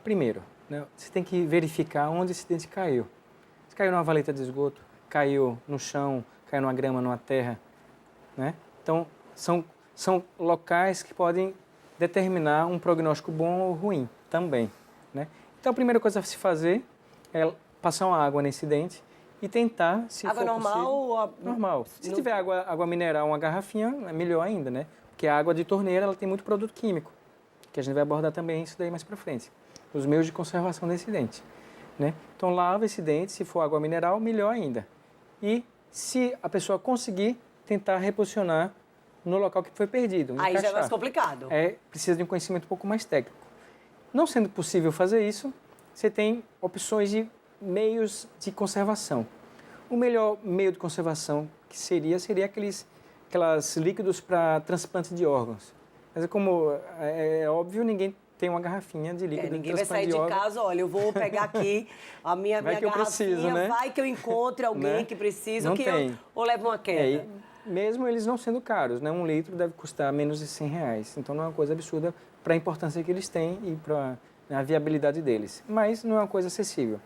Primeiro, né, você tem que verificar onde esse dente caiu. Se caiu numa valeta de esgoto, caiu no chão, caiu numa grama, numa terra, né? Então, são locais que podem determinar um prognóstico bom ou ruim também, né? Então, a primeira coisa a se fazer é passar uma água nesse dente e tentar, se água for normal possível, ou normal. Se tiver água mineral, uma garrafinha, é melhor ainda, né? Porque a água de torneira, ela tem muito produto químico, que a gente vai abordar também isso daí mais para frente. Os meios de conservação desse dente, né? Então, lava esse dente, se for água mineral, melhor ainda. E se a pessoa conseguir, tentar reposicionar no local que foi perdido. Aí encaixar. já é mais complicado. Precisa de um conhecimento um pouco mais técnico. Não sendo possível fazer isso, você tem opções de meios de conservação. O melhor meio de conservação que seria aqueles líquidos para transplante de órgãos. Mas como é óbvio, ninguém tem uma garrafinha de líquido de Ninguém vai transplante sair de de casa, olha, eu vou pegar aqui a minha Vai que eu garrafinha, preciso, né? vai que eu encontre alguém Né? que precisa, Não tem. ou levo uma queda. Mesmo eles não sendo caros, né? 1 litro deve custar menos de R$100. Então não é uma coisa absurda para a importância que eles têm e para a viabilidade deles. Mas não é uma coisa acessível.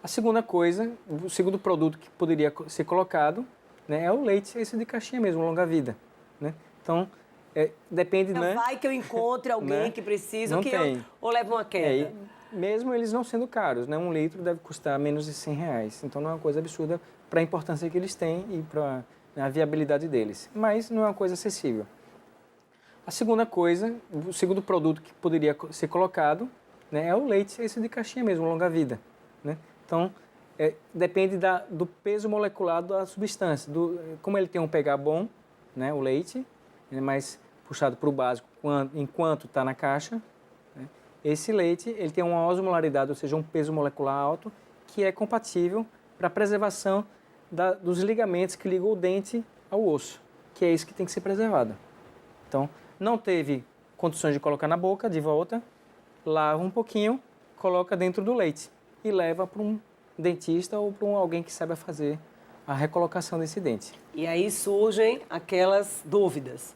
A segunda coisa, o segundo produto que poderia ser colocado, né, é o leite, esse de caixinha mesmo, longa-vida, né? Então, depende, né? Vai que eu encontre alguém né? que precisa, não tem. ou levo uma queda. Mesmo eles não sendo caros, né? 1 litro deve custar menos de R$100. Então não é uma coisa absurda para a importância que eles têm e para a viabilidade deles. Mas não é uma coisa acessível. A segunda coisa, o segundo produto que poderia ser colocado, né, é o leite, esse de caixinha mesmo, longa-vida, né? Então, depende do peso molecular da substância. Como ele tem um pH bom, né, o leite, ele é mais puxado para o básico enquanto está na caixa, né? Esse leite ele tem uma osmolaridade, ou seja, um peso molecular alto, que é compatível para a preservação dos ligamentos que ligam o dente ao osso, que é isso que tem que ser preservado. Então, não teve condições de colocar na boca, de volta, lava um pouquinho, coloca dentro do leite e leva para um dentista ou para alguém que saiba fazer a recolocação desse dente. E aí surgem aquelas dúvidas.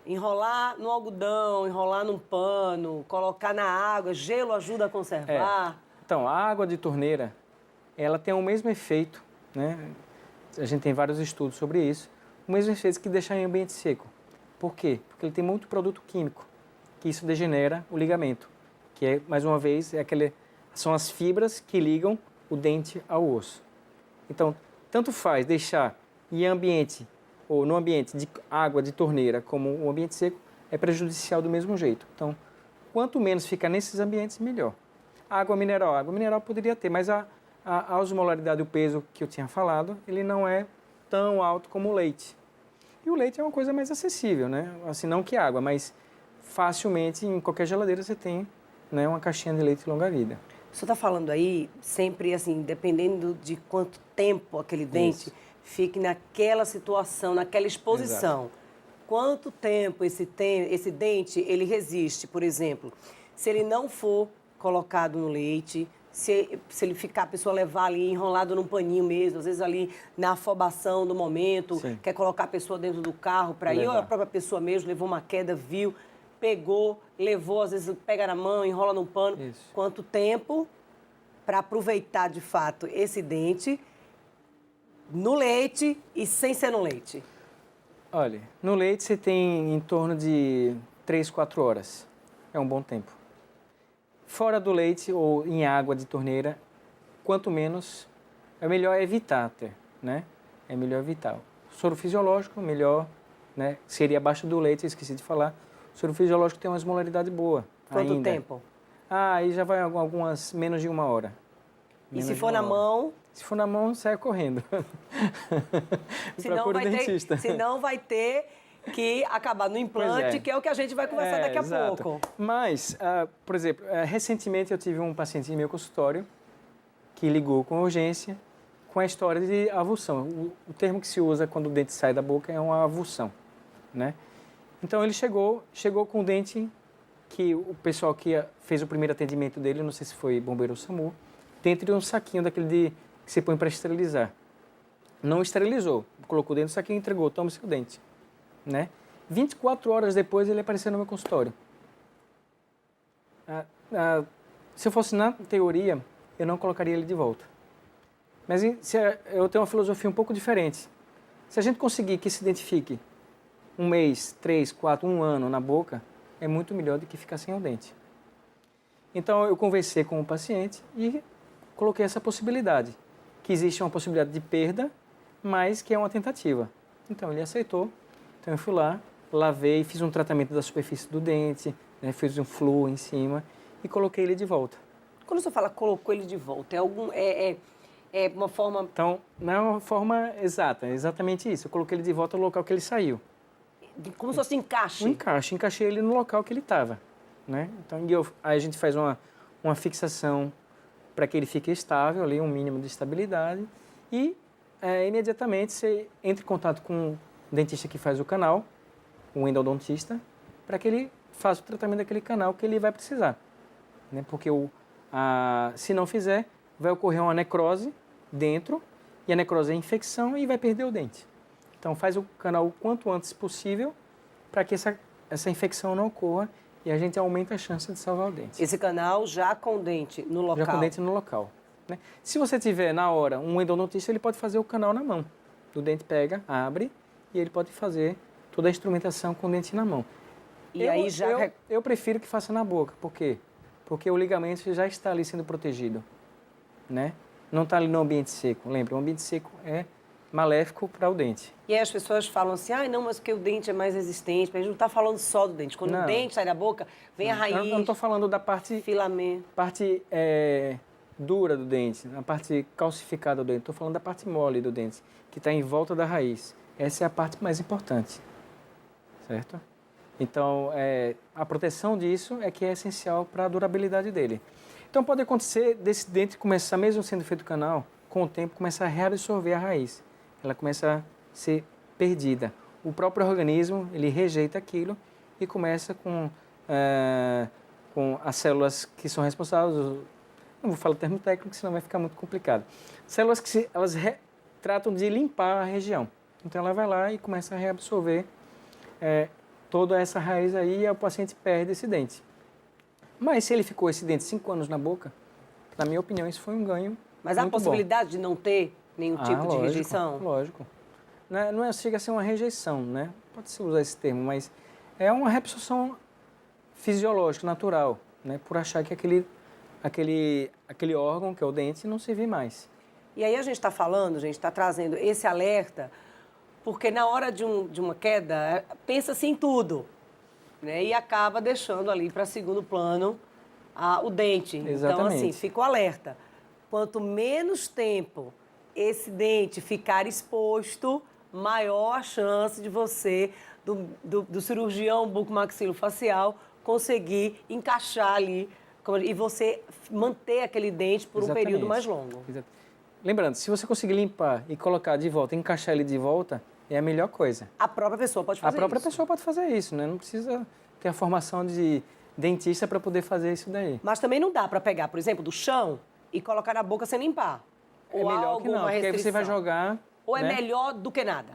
Enrolar no algodão, enrolar num pano, colocar na água, gelo ajuda a conservar? Então, a água de torneira, ela tem o mesmo efeito, né? A gente tem vários estudos sobre isso, o mesmo efeito que deixar em ambiente seco. Por quê? Porque ele tem muito produto químico, que isso degenera o ligamento, que é, mais uma vez, são as fibras que ligam o dente ao osso. Então, tanto faz deixar em ambiente ou no ambiente de água de torneira como o ambiente seco, é prejudicial do mesmo jeito. Então, quanto menos ficar nesses ambientes, melhor. Água mineral poderia ter, mas a osmolaridade, o peso que eu tinha falado, ele não é tão alto como o leite. E o leite é uma coisa mais acessível, né? Assim, não que água, mas facilmente em qualquer geladeira você tem, né, uma caixinha de leite longa-vida. O senhor está falando aí, sempre assim, dependendo de quanto tempo aquele dente fique naquela situação, naquela exposição. Exato. Quanto tempo esse dente ele resiste, por exemplo, se ele não for colocado no leite, se ele ficar, a pessoa levar ali enrolado num paninho mesmo, às vezes ali na afobação do momento, Sim. quer colocar a pessoa dentro do carro para ir, ou a própria pessoa mesmo levou uma queda, viu, pegou, levou, às vezes pega na mão, enrola num pano. Isso. Quanto tempo para aproveitar de fato esse dente no leite e sem ser no leite? Olha, no leite você tem em torno de 3, 4 horas. É um bom tempo. Fora do leite ou em água de torneira, quanto menos, é melhor evitar até, né? É melhor evitar. Soro fisiológico, melhor, né? Seria abaixo do leite, eu esqueci de falar. O soro fisiológico tem uma osmolaridade boa. Quanto ainda. tempo? Aí já vai algumas menos de 1 hora. E se for na mão? Se for na mão, sai correndo. Procura o dentista. Senão vai ter que acabar no implante, que é o que a gente vai conversar daqui a exato. pouco. Mas, por exemplo, recentemente eu tive um paciente em meu consultório que ligou com urgência com a história de avulsão. O termo que se usa quando o dente sai da boca é uma avulsão, né? Então ele chegou com o dente que o pessoal que fez o primeiro atendimento dele, não sei se foi bombeiro ou SAMU, dentro de um saquinho daquele que você põe para esterilizar. Não esterilizou, colocou dentro do saquinho e entregou, toma seu dente, né? 24 horas depois ele apareceu no meu consultório. se eu fosse na teoria, eu não colocaria ele de volta. Mas eu tenho uma filosofia um pouco diferente. Se a gente conseguir que se identifique 1 mês, 3, 4, 1 ano na boca, é muito melhor do que ficar sem o dente. Então, eu conversei com o paciente e coloquei essa possibilidade, que existe uma possibilidade de perda, mas que é uma tentativa. Então, ele aceitou. Então, eu fui lá, lavei, fiz um tratamento da superfície do dente, né, fiz um fluo em cima e coloquei ele de volta. Quando você fala colocou ele de volta, é uma forma... Então, não é uma forma exata, é exatamente isso. Eu coloquei ele de volta no local que ele saiu. Como se fosse encaixe? Um encaixe, encaixei ele no local que ele estava. Né? Então, aí a gente faz uma fixação para que ele fique estável, ali, um mínimo de estabilidade. E, imediatamente, você entra em contato com o dentista que faz o canal, o endodontista, para que ele faça o tratamento daquele canal que ele vai precisar. Né? Porque se não fizer, vai ocorrer uma necrose dentro, e a necrose é infecção e vai perder o dente. Então, faz o canal o quanto antes possível para que essa infecção não ocorra e a gente aumenta a chance de salvar o dente. Esse canal já com dente no local? Já com dente no local. Né? Se você tiver, na hora, um endodontista, ele pode fazer o canal na mão. O dente pega, abre e ele pode fazer toda a instrumentação com o dente na mão. E aí já... Eu prefiro que faça na boca. Por quê? Porque o ligamento já está ali sendo protegido. Né? Não está ali no ambiente seco. Lembra, o ambiente seco é maléfico para o dente. E aí as pessoas falam assim, não, mas porque o dente é mais resistente. Mas a gente não está falando só do dente. Quando o dente sai da boca, vem a raiz... Eu não estou falando da parte... Filamento. Parte dura do dente, a parte calcificada do dente. Estou falando da parte mole do dente, que está em volta da raiz. Essa é a parte mais importante. Certo? Então, a proteção disso é que é essencial para a durabilidade dele. Então, pode acontecer desse dente começar, mesmo sendo feito canal, com o tempo, começar a reabsorver a raiz. Ela começa a ser perdida. O próprio organismo, ele rejeita aquilo e começa com as células que são responsáveis, não vou falar o termo técnico, senão vai ficar muito complicado. Células que elas tratam de limpar a região. Então, ela vai lá e começa a reabsorver toda essa raiz aí e o paciente perde esse dente. Mas se ele ficou esse dente 5 anos na boca, na minha opinião, isso foi um ganho. Mas há a possibilidade de não ter nenhum tipo de rejeição? Lógico. Não chega a ser uma rejeição, né? Pode-se usar esse termo, mas é uma reabsorção fisiológica, natural, né? Por achar que aquele órgão, que é o dente, não serve mais. E aí a gente está falando, está trazendo esse alerta, porque na hora de uma queda, pensa-se em tudo, né? E acaba deixando ali para segundo plano o dente. Exatamente. Então, assim, fica o alerta. Quanto menos tempo esse dente ficar exposto, maior a chance de você, do cirurgião bucomaxilofacial, conseguir encaixar ali e você manter aquele dente por um período mais longo. Lembrando, se você conseguir limpar e colocar de volta, encaixar ele de volta, é a melhor coisa. A própria pessoa pode fazer isso? A própria pessoa pode fazer isso, né? Não precisa ter a formação de dentista para poder fazer isso daí. Mas também não dá para pegar, por exemplo, do chão e colocar na boca sem limpar. É melhor que não, porque aí você vai jogar... Ou é melhor do que nada?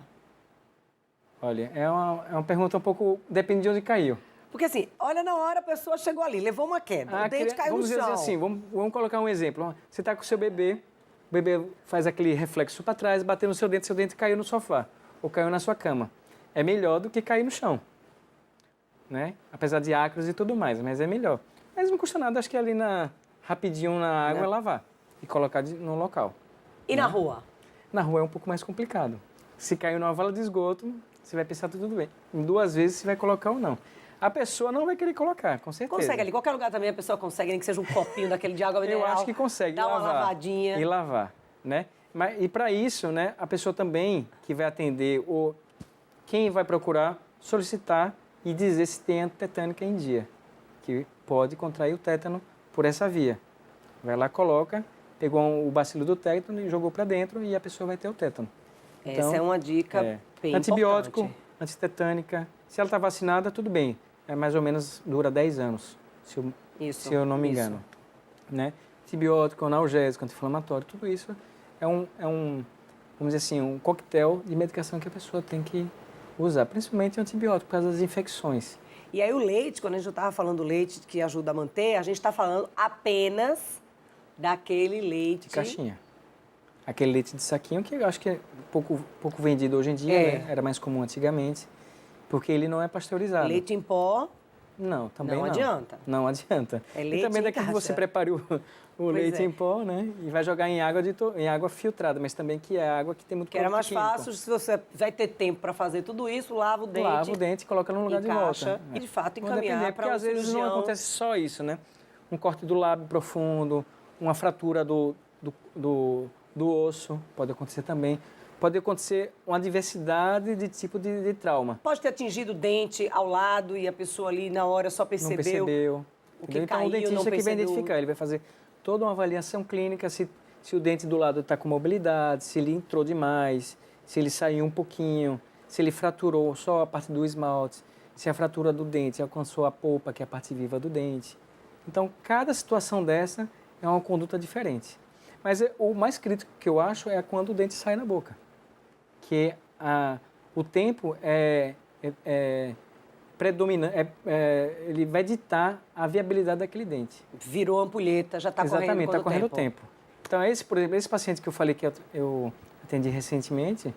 Olha, é uma pergunta um pouco... Depende de onde caiu. Porque assim, olha na hora a pessoa chegou ali, levou uma queda, o dente caiu no chão. Vamos dizer assim, vamos colocar um exemplo. Você está com o seu bebê, o bebê faz aquele reflexo para trás, bateu no seu dente caiu no sofá ou caiu na sua cama. É melhor do que cair no chão, né? Apesar de ácaros e tudo mais, mas é melhor. Mas não custa nada, acho que ali rapidinho na água lavar e colocar no local. E na rua? Na rua é um pouco mais complicado. Se caiu numa vala de esgoto, você vai pensar tudo bem. Em 2 vezes você vai colocar ou não. A pessoa não vai querer colocar, com certeza. Consegue ali, qualquer lugar também a pessoa consegue, nem que seja um copinho daquele de água mineral. Eu acho que consegue. Dar uma lavadinha. E lavar, né? E para isso, né, a pessoa também que vai atender, ou quem vai procurar, solicitar e dizer se tem antitetânica em dia, que pode contrair o tétano por essa via. Vai lá, coloca, pegou o bacilo do tétano e jogou para dentro e a pessoa vai ter o tétano. Essa é uma dica bem antibiótico, importante. Antitetânica. Se ela está vacinada, tudo bem. Mais ou menos dura 10 anos, se eu não me engano. Né? Antibiótico, analgésico, anti-inflamatório, tudo isso é vamos dizer assim, um coquetel de medicação que a pessoa tem que usar, principalmente antibiótico, por causa das infecções. E aí o leite, quando a gente estava falando do leite que ajuda a manter, a gente está falando apenas daquele leite... De caixinha. Aquele leite de saquinho que eu acho que é pouco vendido hoje em dia, É. né? Era mais comum antigamente, porque ele não é pasteurizado. Leite em pó, Não, também não. não adianta. Não adianta. É E leite também em daqui que caixa. você prepare o leite é. em pó, né? E vai jogar em água, em água filtrada, mas também que é água que tem muito que era produto mais químico. fácil, se você vai ter tempo para fazer tudo isso, lava o dente. Lava o dente e coloca no lugar de encaixa, volta. e, de fato, Vou depender, encaminhar porque para um às vezes não cirurgião. acontece só isso, né? Um corte do lábio profundo, uma fratura do osso, pode acontecer também. Pode acontecer uma diversidade de tipo de trauma. Pode ter atingido o dente ao lado e a pessoa ali na hora só Não percebeu. percebeu. O que Entendeu? Então, caiu, o dentista não que vai percebeu. identificar, ele vai fazer toda uma avaliação clínica, se o dente do lado está com mobilidade, se ele entrou demais, se ele saiu um pouquinho, se ele fraturou só a parte do esmalte, se a fratura do dente alcançou a polpa, que é a parte viva do dente. Então, cada situação dessa é uma conduta diferente. Mas o mais crítico que eu acho é quando o dente sai na boca. Que o tempo predominante, ele vai ditar a viabilidade daquele dente. Virou ampulheta, já está correndo Exatamente, está correndo o tempo. tempo. Então, por exemplo, esse paciente que eu falei que eu atendi recentemente,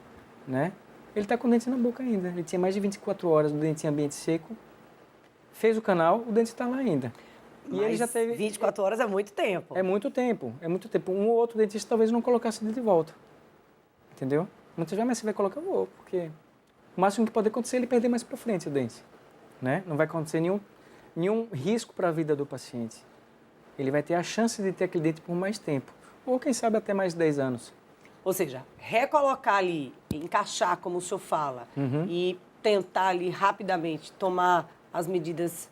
né? Ele está com o dente na boca ainda. Ele tinha mais de 24 horas do dente em ambiente seco, fez o canal, o dente está lá ainda. E Mas ele já teve... 24 horas é muito tempo. É muito tempo, é muito tempo. Um ou outro dentista talvez não colocasse ele de volta. Entendeu? Muitas vezes você vai colocar, porque o máximo que pode acontecer é ele perder mais para frente o dente. Né? Não vai acontecer nenhum risco para a vida do paciente. Ele vai ter a chance de ter aquele dente por mais tempo. Ou quem sabe até mais 10 anos. Ou seja, recolocar ali, encaixar, como o senhor fala, e tentar ali rapidamente tomar as medidas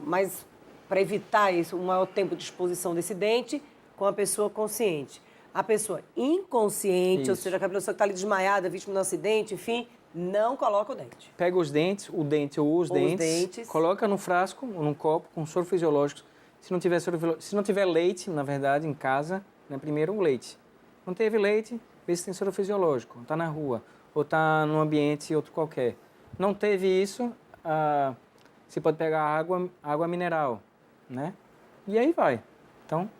mais para evitar isso, o maior tempo de exposição desse dente com a pessoa consciente. A pessoa inconsciente, ou Isso. seja, a pessoa que está ali desmaiada, vítima de um acidente, enfim, não coloca o dente. Pega os dentes, o dente ou os dentes, dentes. coloca num frasco ou num copo com soro fisiológico. Se não tiver leite, na verdade, em casa, né, primeiro o leite. Não teve leite, vê se tem soro fisiológico. Está na rua ou está num ambiente outro qualquer. Não teve isso, você pode pegar água mineral, né? E aí vai. Então,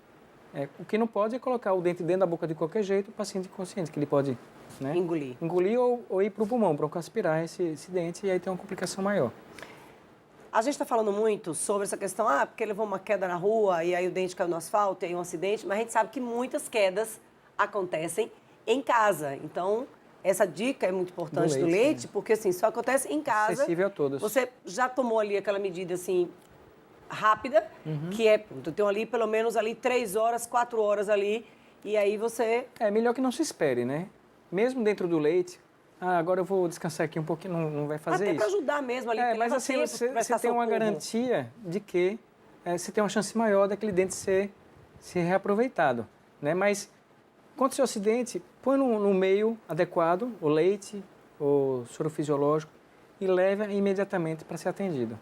o que não pode é colocar o dente dentro da boca de qualquer jeito, o paciente inconsciente, que ele pode, né, engolir ou ir para o pulmão, broncoaspirar esse dente e aí tem uma complicação maior. A gente está falando muito sobre essa questão, porque levou uma queda na rua e aí o dente caiu no asfalto e aí um acidente, mas a gente sabe que muitas quedas acontecem em casa. Então, essa dica é muito importante do leite, porque assim, só acontece em casa. Acessível a todos. Você já tomou ali aquela medida assim rápida, que é, eu tenho ali pelo menos ali 3 horas, 4 horas ali, e aí você... É melhor que não se espere, né? Mesmo dentro do leite, agora eu vou descansar aqui um pouquinho, não vai fazer Até isso. para ajudar mesmo ali, porque mas leva assim, tempo você prestar tem uma socorro. garantia de que você tem uma chance maior daquele dente ser reaproveitado, né? Mas, quando seu acidente, põe no meio adequado o leite, o soro fisiológico e leva imediatamente para ser atendido.